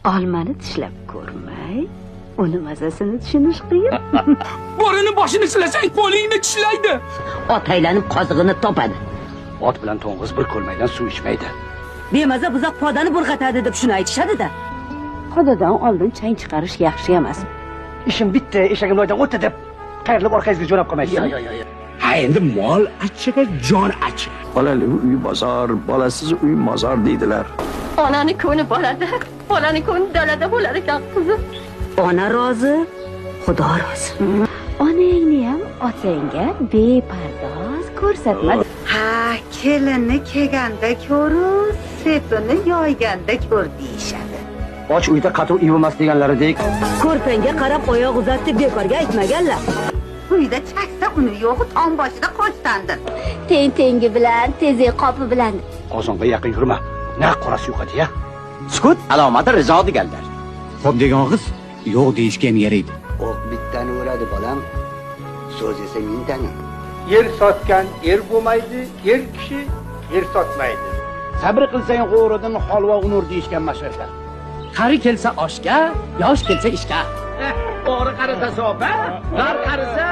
olmani tishlab ko'rmay, uni mazasini tushunish qiyin. Bo'rini boshini silasang, qo'lingni tishlaydi. Ot aylanib qozig'ini topadi. Ot bilan to'ng'iz bir ko'lmaydan suv ichmaydi. Bemaza buzoq podani burg'atadi deb shuni aytishadi-da. Xudodan oldin chang chiqarish yaxshi emas. Ishim bitta, eshagim loydan o'tdi deb qayrilib orqangizga jo'nab qolmaysiz. Yo'q. Ha, endi mol achchiga jon achchiq. Bolali uy bozor, bolasiz uy mozor deydilar. Onani ko'ni bolada, bolani ko'ni dalada bo'lar ekan qizim. Ona rozi, Xudo rozi. Onangni ham otangga bepardoz ko'rsatma. Ha, kelinni kelganda ko'rur, sepini yoyganda ko'r deyishadi. Och uyda qatuv ivimas deganlaridek. Ko'rpangga qarab oyoq uzatdi bekorga aytmaganlar. Uyda chaksa uni yo'g'i tom boshida qochtandir. Tengi bilan, tezek qopi bilan. Qozonga yaqin yurma. Na qorasi yo'qadi ya. Sukut alomati rizo deganlar. Xo'p degan qiz yo'q deyishga ham yaraydi. O'q bittani uradi bolam. So'z esa mingtani. Yer sotgan er bo'lmaydi, er kishi yer sotmaydi. Sabr qilsang g'o'ridan holva unur deyishgan mashhurlar. Qari kelsa oshga, yosh kelsa ishga. O'g'ri qarisa sopa, nar qarisa